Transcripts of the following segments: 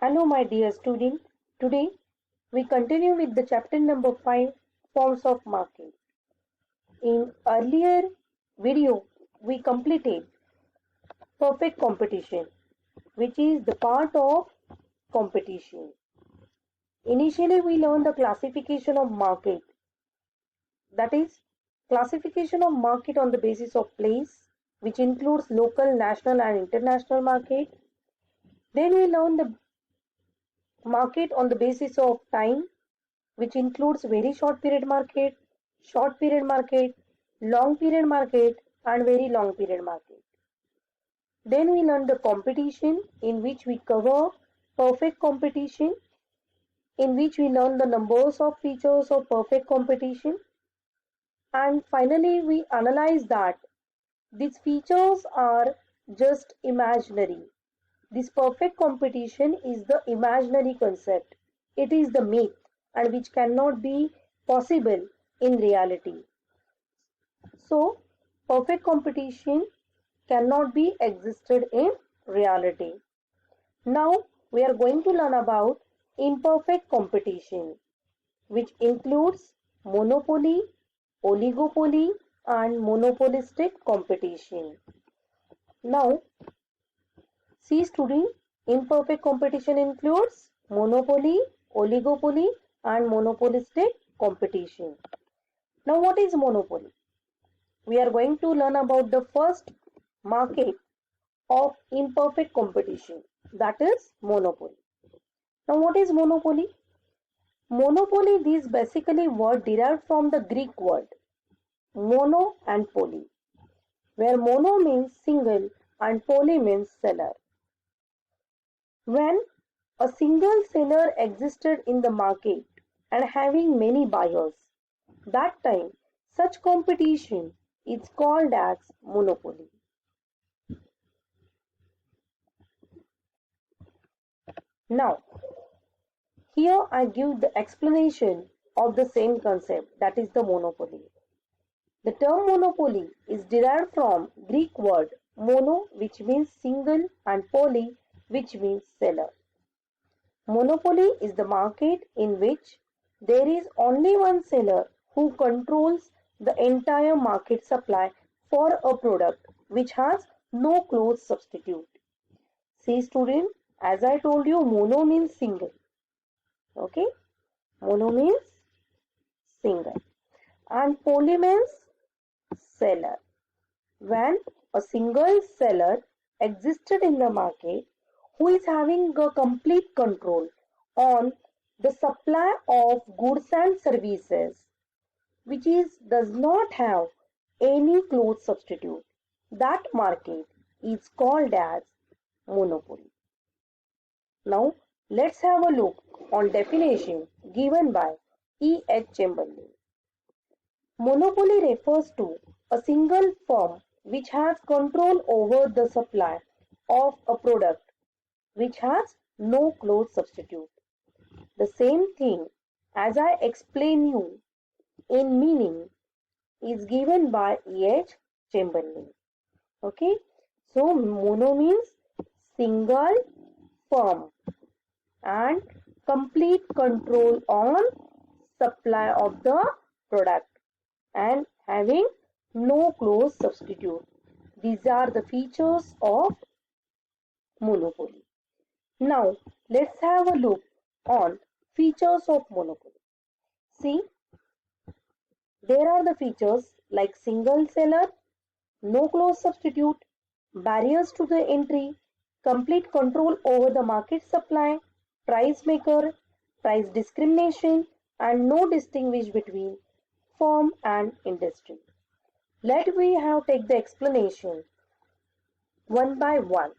Hello, my dear student. Today we continue with the chapter number 5 Forms of Market. In earlier video, we completed perfect competition, which is the part of competition. Initially, we learned the classification of market, that is, classification of market on the basis of place, which includes local, national, and international market. Then we learned the market on the basis of time, which includes very short period market, long period market, and very long period market. Then we learn the competition, in which we cover perfect competition, in which we learn the numbers of features of perfect competition. And finally, we analyze that these features are just imaginary. This perfect competition is the imaginary concept. It is the myth and which cannot be possible in reality. So, perfect competition cannot be existed in reality. Now, we are going to learn about imperfect competition, which includes monopoly, oligopoly, and monopolistic competition. Now, see student, imperfect competition includes monopoly, oligopoly, and monopolistic competition. Now, what is monopoly? We are going to learn about the first market of imperfect competition, that is monopoly. Now, what is monopoly? Monopoly, this basically word derived from the Greek word mono and poly, where mono means single and poly means seller. When a single seller existed in the market and having many buyers, that time such competition is called as monopoly. Now, here I give the explanation of the same concept, that is the monopoly. The term monopoly is derived from Greek word mono, which means single, and poly, which means seller. Monopoly is the market in which there is only one seller who controls the entire market supply for a product which has no close substitute. See student, as I told you, mono means single. Okay, mono means single and poly means seller. When a single seller existed in the market who is having a complete control on the supply of goods and services, which does not have any close substitute, that market is called as monopoly. Now, let's have a look on definition given by E. H. Chamberlain. Monopoly refers to a single firm which has control over the supply of a product which has no close substitute. The same thing as I explain you in meaning is given by E. H. Chamberlain. Okay, so mono means single firm and complete control on supply of the product and having no close substitute. These are the features of monopoly. Now, let's have a look on features of monopoly. See, there are the features like single seller, no close substitute, barriers to the entry, complete control over the market supply, price maker, price discrimination, and no distinguish between firm and industry. Let we have take the explanation one by one.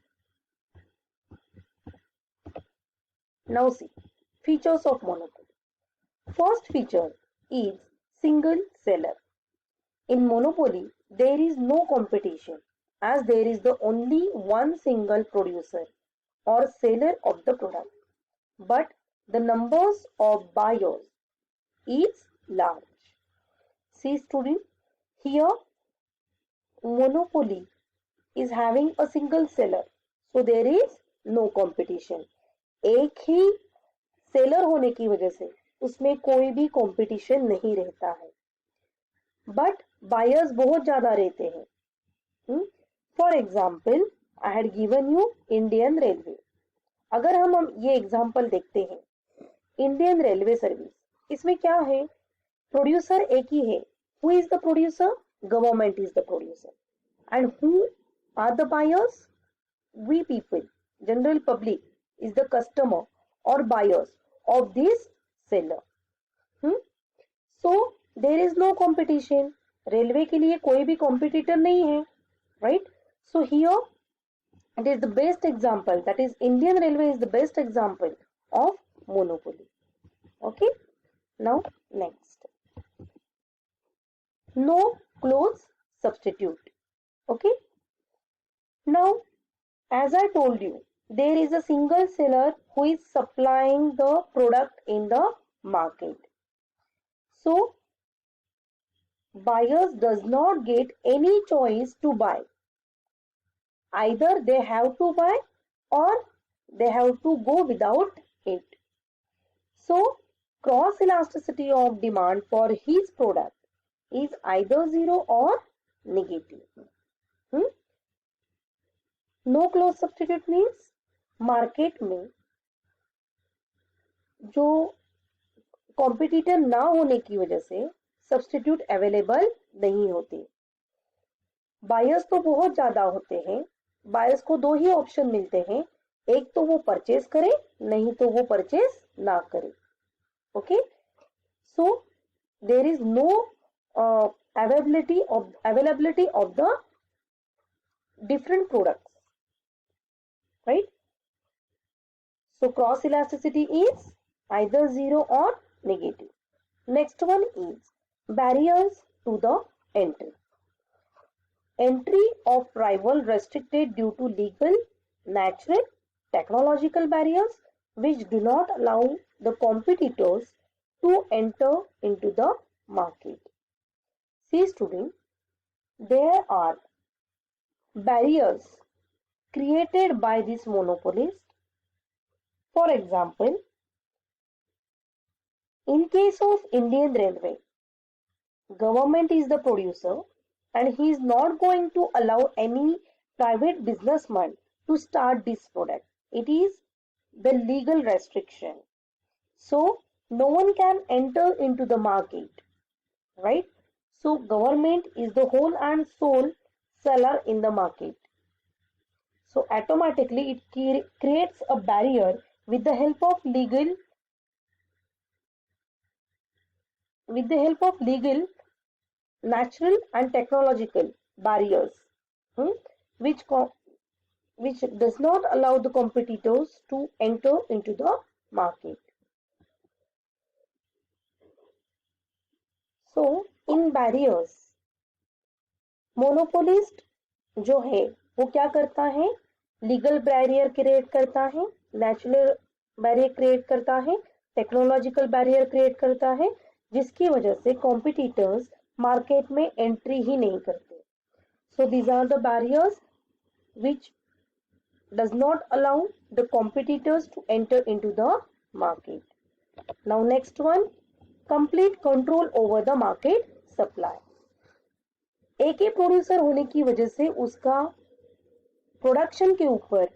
Now see, features of monopoly. First feature is single seller. In monopoly, there is no competition as there is the only one single producer or seller of the product. But the numbers of buyers is large. See student, here monopoly is having a single seller. So there is no competition. एक ही seller होने की वजह से उसमें कोई भी competition नहीं रहता है, बट बायर्स बहुत ज्यादा रहते हैं। For example, I had given you Indian railway. अगर हम ये एग्जाम्पल देखते हैं, इंडियन रेलवे सर्विस, इसमें क्या है, प्रोड्यूसर एक ही है। Who is the producer? Government is the producer. And who are the buyers? We people, general public, is the customer or buyers of this seller. So there is no competition. Railway के लिए कोई भी competitor नहीं है, right? So here it is the best example, that is Indian Railway is the best example of monopoly. Okay, now next, no close substitute. Okay, now as I told you, there is a single seller who is supplying the product in the market. So buyers does not get any choice to buy. Either they have to buy or they have to go without it. So cross elasticity of demand for his product is either zero or negative. No close substitute means market में जो competitor ना होने की वजह से substitute available नहीं होते। Buyers तो बहुत ज्यादा होते हैं, बायर्स को दो ही ऑप्शन मिलते हैं, एक तो वो परचेज करे, नहीं तो वो परचेज ना करे। Okay, so there is no availability of the different products, right? So cross elasticity is either zero or negative. Next one is barriers to the entry. Entry of rival restricted due to legal, natural, technological barriers which do not allow the competitors to enter into the market. See student, there are barriers created by this monopolist. For example, in case of Indian Railway, government is the producer and he is not going to allow any private businessman to start this product. It is the legal restriction. So no one can enter into the market, right? So government is the whole and sole seller in the market. So automatically it creates a barrier with the help of legal, natural and technological barriers, which does not allow the competitors to enter into the market. So in barriers, monopolist जो है वो क्या करता है, legal barrier create करता है, natural barrier create करता है, टेक्नोलॉजिकल बैरियर क्रिएट करता है, जिसकी वजह से कॉम्पिटिटर्स मार्केट में एंट्री ही नहीं करते. So these are the barriers which does not allow the competitors to enter into the market. Now next one, complete control over the market supply. एक ही प्रोड्यूसर होने की वजह से उसका प्रोडक्शन के ऊपर,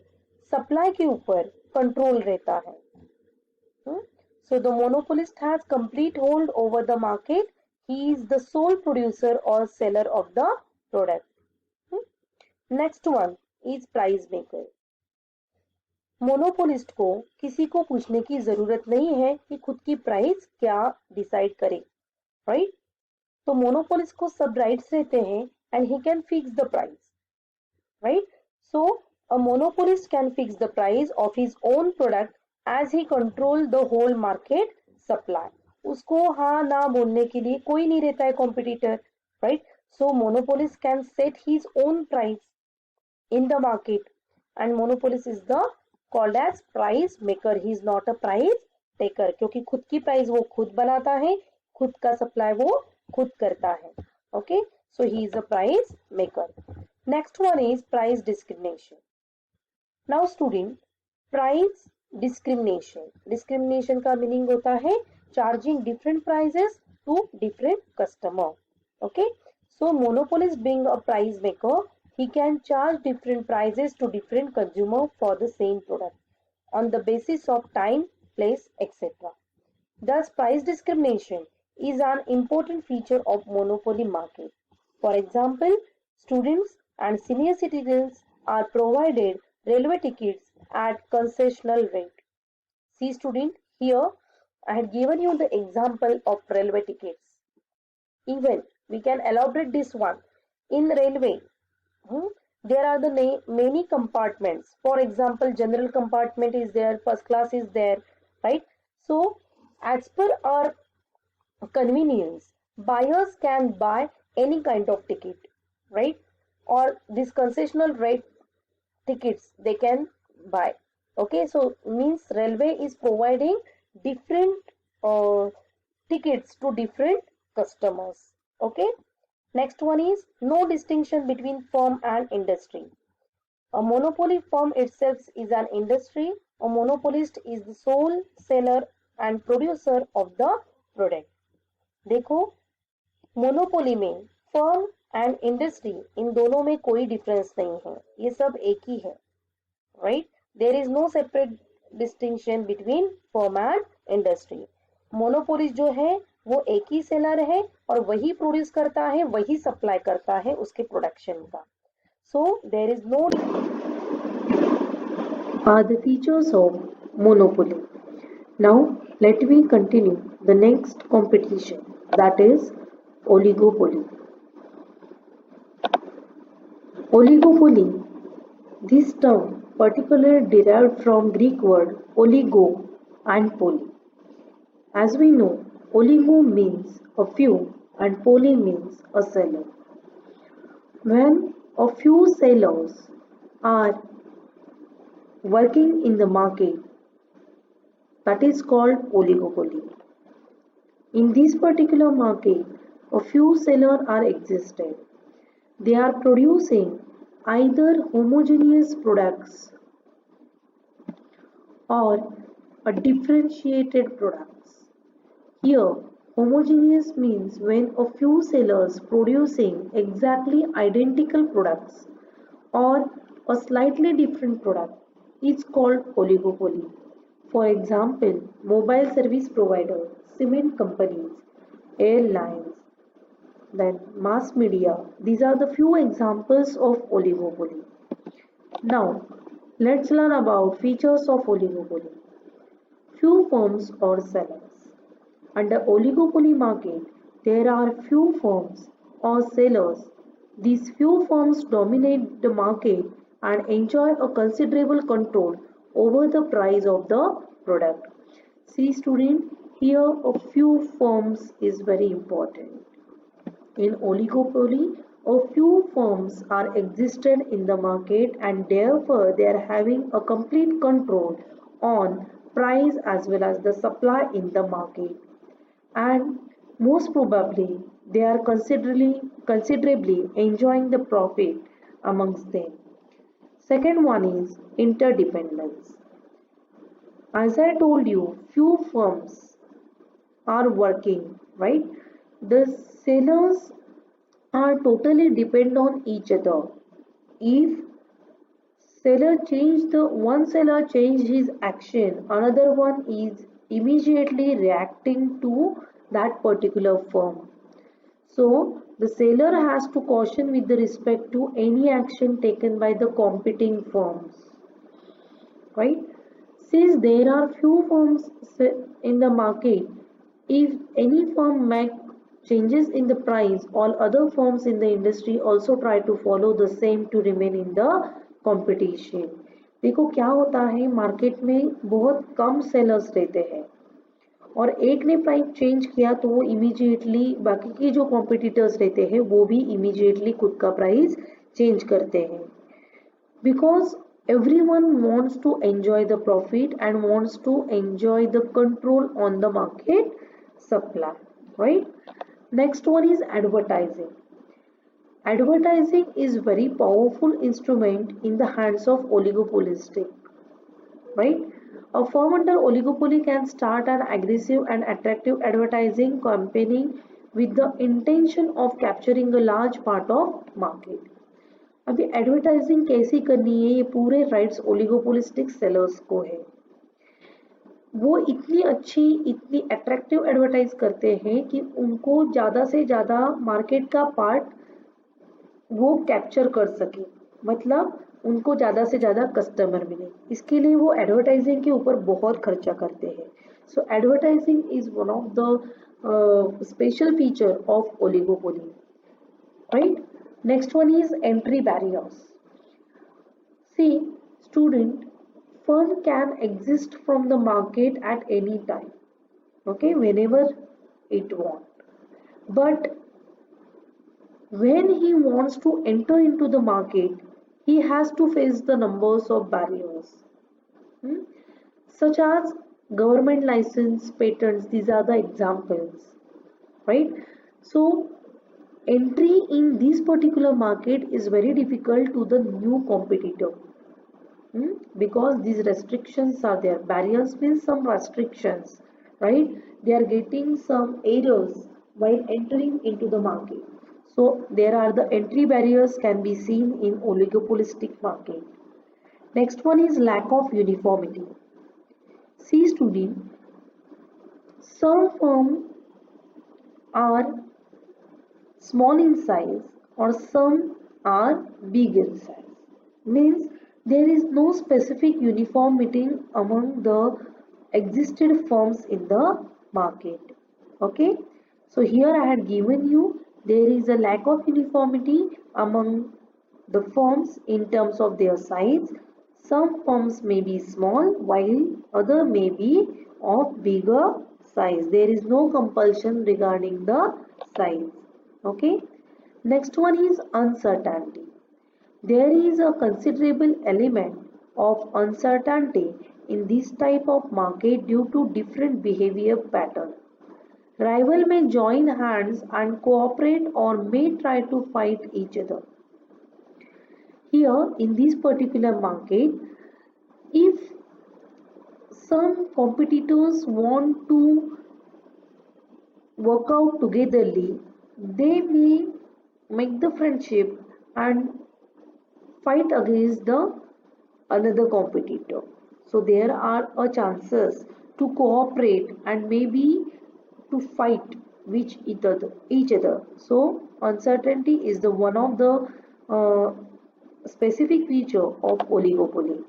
सप्लाई के ऊपर कंट्रोल रहता है. So the monopolist has complete hold over the market. He is the sole producer or seller of the product. Next one is price maker. Monopolist को किसी को पूछने की जरूरत नहीं है कि खुद की प्राइस क्या डिसाइड करे, राइट? तो मोनोपोलिस्ट को सब राइट्स रहते हैं and he can fix the price, right? So a monopolist can fix the price of his own product as he control the whole market supply. उसको हाँ ना बोलने के लिए कोई नहीं रहता है competitor, right? So monopolist can set his own price in the market and monopolist is the called as price maker. He is not a price taker क्योंकि खुद की प्राइस वो खुद बनाता है, खुद का सप्लाई वो खुद करता है. Okay, so he is a price maker. Next one is price discrimination. Now student, price discrimination का मीनिंग होता है charging different prices to different customer. Okay, so monopolist being a price maker, he can charge different prices to different consumer for the same product on the basis of time, place, etc. Thus, price discrimination is an important feature of monopoly market. For example, students and senior citizens are provided railway tickets at concessional rate. See student, here I had given you the example of railway tickets. Even we can elaborate this one. In railway, hmm, there are the many compartments. For example, general compartment is there, first class is there, right? So, as per our convenience, buyers can buy any kind of ticket, right? Or this concessional rate tickets they can buy. Okay, so means railway is providing different uh, tickets to different customers. Okay, next one is no distinction between firm and industry. A monopoly firm itself is an industry. A monopolist is the sole seller and producer of the product. देखो, monopoly में firm and industry in दोनों में कोई difference नहीं है, ये सब एक ही है, right. There is no separate distinction between firm and industry. Monopolist जो है वो एक ही सेलर है और वही प्रोड्यूस करता है, वही सप्लाई करता है उसके प्रोडक्शन का. So there is no are the features of monopoly. Now let me continue the next competition, that is oligopoly. Oligopoly, this term particularly derived from Greek word oligo and poly. As we know, oligo means a few and poly means a seller. When a few sellers are working in the market, that is called oligopoly. In this particular market, a few sellers are existed. They are producing either homogeneous products or a differentiated products. Here, homogeneous means when a few sellers producing exactly identical products or a slightly different product is called oligopoly. For example, mobile service provider, cement companies, airlines, then mass media. These are the few examples of oligopoly. Now, let's learn about features of oligopoly. Few firms or sellers. Under oligopoly market, there are few firms or sellers. These few firms dominate the market and enjoy a considerable control over the price of the product. See student, here a few firms is very important. In oligopoly, a few firms are existed in the market and therefore they are having a complete control on price as well as the supply in the market. And most probably they are considerably enjoying the profit amongst them. Second one is interdependence. As I told you, few firms are working, right? The sellers are totally depend on each other. If one seller change his action, another one is immediately reacting to that particular firm. So the seller has to caution with the respect to any action taken by the competing firms, right? Since there are few firms in the market, if any firm make changes in the price, all other firms in the industry also try to follow the same to remain in the competition. देखो क्या होता है, market में बहुत कम sellers रहते हैं और एक ने प्राइस चेंज किया तो वो इमीडिएटली बाकी के जो कॉम्पिटिटर्स रहते हैं वो भी इमीडिएटली खुद का प्राइस चेंज करते हैं. Because everyone wants to enjoy the profit and wants to enjoy the control on the market supply, right? Next one is advertising. Advertising is very powerful instrument in the hands of oligopolistic, right? A firm under oligopoly can start an aggressive and attractive advertising campaign with the intention of capturing a large part of market. अभी advertising कैसी करनी है ये पूरे rights oligopolistic sellers को है। वो इतनी अच्छी इतनी अट्रैक्टिव एडवर्टाइज करते हैं कि उनको ज़्यादा से ज़्यादा मार्केट का पार्ट वो कैप्चर कर सके, मतलब उनको ज़्यादा से ज़्यादा कस्टमर मिले। इसके लिए वो एडवर्टाइजिंग के ऊपर बहुत खर्चा करते हैं। So advertising is one of the special feature of oligopoly, right. Next one is entry barriers. See, student, firm can exist from the market at any time, okay, whenever it want. But when he wants to enter into the market, he has to face the numbers of barriers, hmm, such as government license, patents. These are the examples, right? So entry in this particular market is very difficult to the new competitor. Because these restrictions are there. Barriers means some restrictions, right? They are getting some errors while entering into the market. So there are the entry barriers can be seen in oligopolistic market. Next one is lack of uniformity. See student, some firms are small in size or some are big in size. Means there is no specific uniformity among the existed firms in the market. Okay, so here I had given you there is a lack of uniformity among the firms in terms of their size. Some firms may be small while other may be of bigger size. There is no compulsion regarding the size. Okay, next one is uncertainty. There is a considerable element of uncertainty in this type of market due to different behavior pattern. Rival may join hands and cooperate or may try to fight each other. Here in this particular market, if some competitors want to work out togetherly, they may make the friendship and fight against the another competitor. So there are a chances to cooperate and maybe to fight with each other. So uncertainty is the one of the uh, specific feature of oligopoly.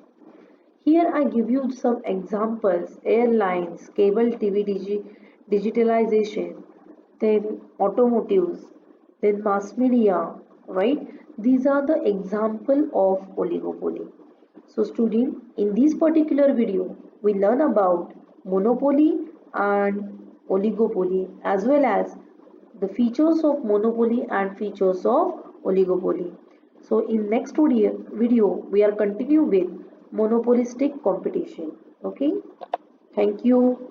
Here I give you some examples: airlines, cable TV digitalization, then automotives, then mass media, right? These are the example of oligopoly. So student, in this particular video, we learn about monopoly and oligopoly as well as the features of monopoly and features of oligopoly. So in next video we are continue with monopolistic competition. Okay, thank you.